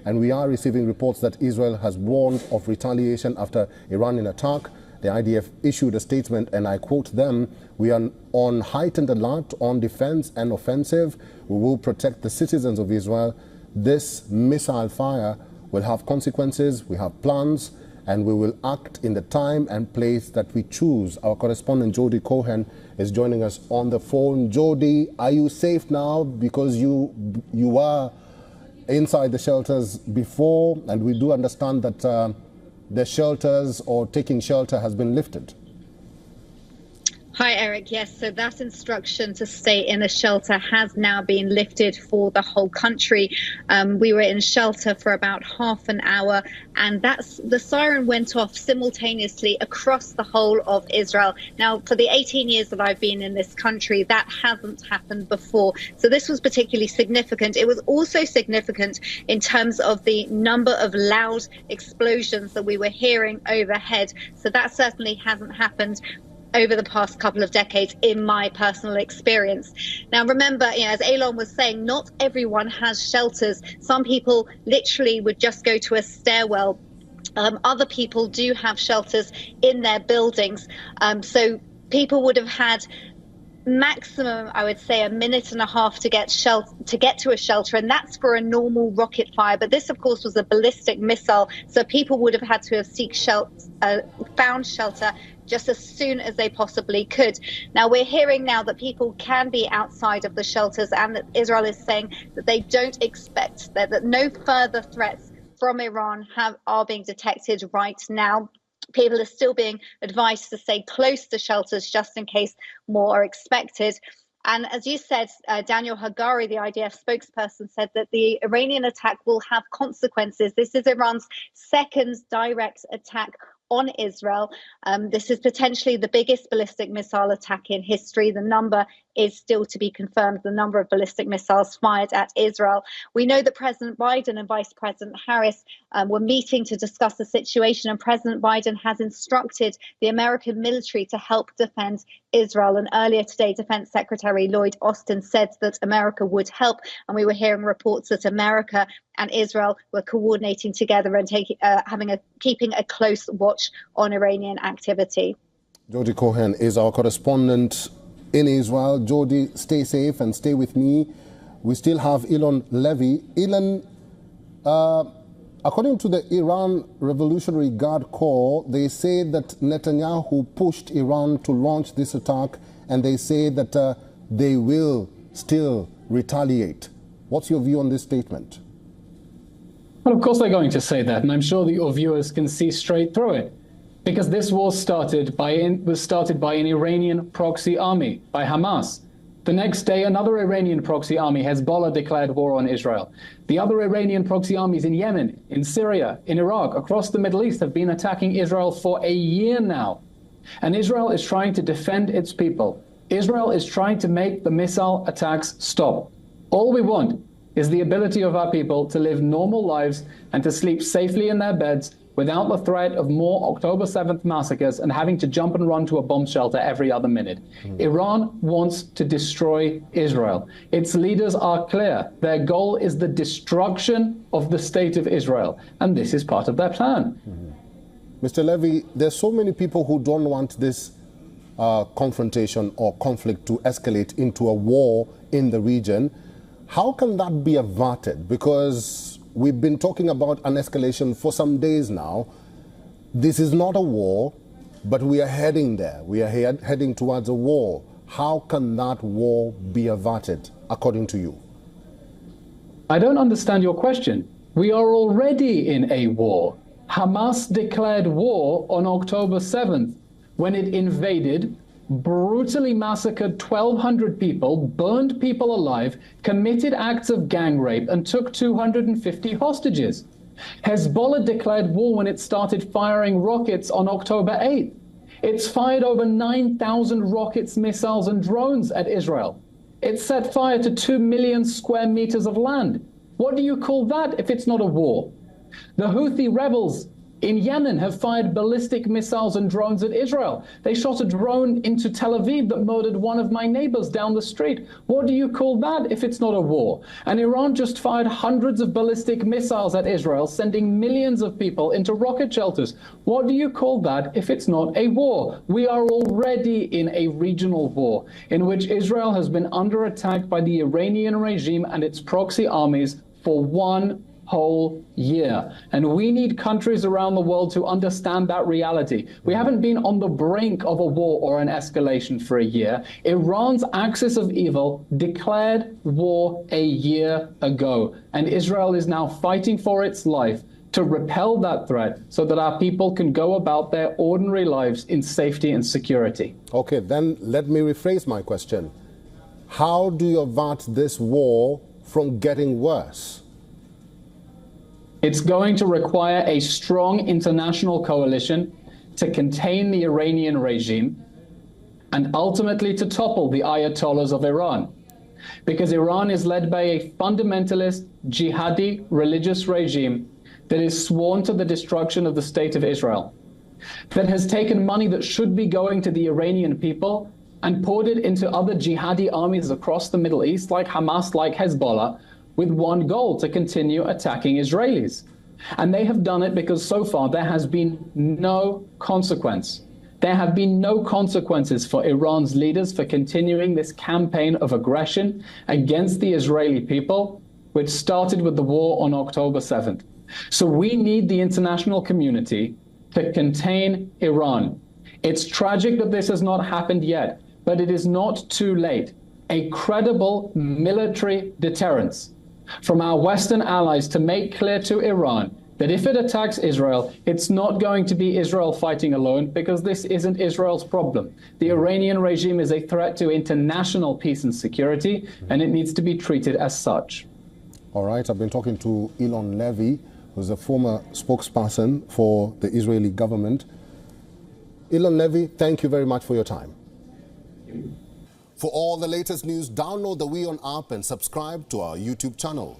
and we are receiving reports that Israel has warned of retaliation after Iranian attack. The IDF issued a statement, and I quote them: "We are on heightened alert on defense and offensive. We will protect the citizens of Israel. This missile fire will have consequences. We have plans, and we will act in the time and place that we choose." Our correspondent Jody Cohen is joining us on the phone. Jody, are you safe now? Because you were inside the shelters before, and we do understand that the shelters or taking shelter has been lifted. Hi, Eric. Yes, so that instruction to stay in a shelter has now been lifted for the whole country. We were in shelter for about half an hour, and the siren went off simultaneously across the whole of Israel. Now, for the 18 years that I've been in this country, that hasn't happened before. So this was particularly significant. It was also significant in terms of the number of loud explosions that we were hearing overhead. So that certainly hasn't happened over the past couple of decades in my personal experience. Now, remember, as Elon was saying, not everyone has shelters. Some people literally would just go to a stairwell. Other people do have shelters in their buildings. So people would have had maximum, I would say, a minute and a half to get to a shelter, and that's for a normal rocket fire. But this, of course, was a ballistic missile, so people would have had to have found shelter just as soon as they possibly could. Now, we're hearing now that people can be outside of the shelters, and that Israel is saying that they don't expect that no further threats from Iran are being detected right now. People are still being advised to stay close to shelters just in case more are expected. And as you said, Daniel Hagari, the IDF spokesperson, said that the Iranian attack will have consequences. This is Iran's second direct attack on Israel. This is potentially the biggest ballistic missile attack in history. The number is still to be confirmed, the number of ballistic missiles fired at Israel. We know that President Biden and Vice President Harris were meeting to discuss the situation, and President Biden has instructed the American military to help defend Israel. And earlier today, Defense Secretary Lloyd Austin said that America would help, and we were hearing reports that America and Israel were coordinating together and keeping a close watch on Iranian activity. Jody Cohen is our correspondent in Israel. Jody, stay safe and stay with me. We still have Elon Levy. Elon, according to the Iran Revolutionary Guard Corps, they say that Netanyahu pushed Iran to launch this attack, and they say that they will still retaliate. What's your view on this statement? Well, of course they're going to say that, and I'm sure that your viewers can see straight through it. Because this war was started by an Iranian proxy army, by Hamas. The next day, another Iranian proxy army, Hezbollah, declared war on Israel. The other Iranian proxy armies in Yemen, in Syria, in Iraq, across the Middle East have been attacking Israel for a year now. And Israel is trying to defend its people. Israel is trying to make the missile attacks stop. All we want is the ability of our people to live normal lives and to sleep safely in their beds without the threat of more October 7th massacres and having to jump and run to a bomb shelter every other minute. Iran wants to destroy Israel. Its leaders are clear. Their goal is the destruction of the state of Israel, and this is part of their plan. Mr. Levy, there's so many people who don't want this confrontation or conflict to escalate into a war in the region. How can that be averted? Because we've been talking about an escalation for some days now. This is not a war, but we are heading there. We are heading towards a war. How can that war be averted, according to you? I don't understand your question. We are already in a war. Hamas declared war on October 7th when it invaded, brutally massacred 1,200 people, burned people alive, committed acts of gang rape, and took 250 hostages. Hezbollah declared war when it started firing rockets on October 8th. It's fired over 9,000 rockets, missiles, and drones at Israel. It set fire to 2 million square meters of land. What do you call that if it's not a war? The Houthi rebels in Yemen have fired ballistic missiles and drones at Israel. They shot a drone into Tel Aviv that murdered one of my neighbors down the street. What do you call that if it's not a war? And Iran just fired hundreds of ballistic missiles at Israel, sending millions of people into rocket shelters. What do you call that if it's not a war? We are already in a regional war in which Israel has been under attack by the Iranian regime and its proxy armies for 1 whole year. And we need countries around the world to understand that reality. We haven't been on the brink of a war or an escalation for a year. Iran's axis of evil declared war a year ago, and Israel is now fighting for its life to repel that threat so that our people can go about their ordinary lives in safety and security. Okay, then let me rephrase my question. How do you avert this war from getting worse? It's going to require a strong international coalition to contain the Iranian regime and ultimately to topple the Ayatollahs of Iran. Because Iran is led by a fundamentalist, jihadi religious regime that is sworn to the destruction of the state of Israel, that has taken money that should be going to the Iranian people and poured it into other jihadi armies across the Middle East, like Hamas, like Hezbollah, with one goal: to continue attacking Israelis. And they have done it because so far there has been no consequence. There have been no consequences for Iran's leaders for continuing this campaign of aggression against the Israeli people, which started with the war on October 7th. So we need the international community to contain Iran. It's tragic that this has not happened yet, but it is not too late. A credible military deterrence from our Western allies to make clear to Iran that if it attacks Israel, it's not going to be Israel fighting alone, because this isn't Israel's problem. The Iranian regime is a threat to international peace and security, and it needs to be treated as such. All right, I've been talking to Eylon Levy, who's a former spokesperson for the Israeli government. Eylon Levy, thank you very much for your time. For all the latest news, download the WION app and subscribe to our YouTube channel.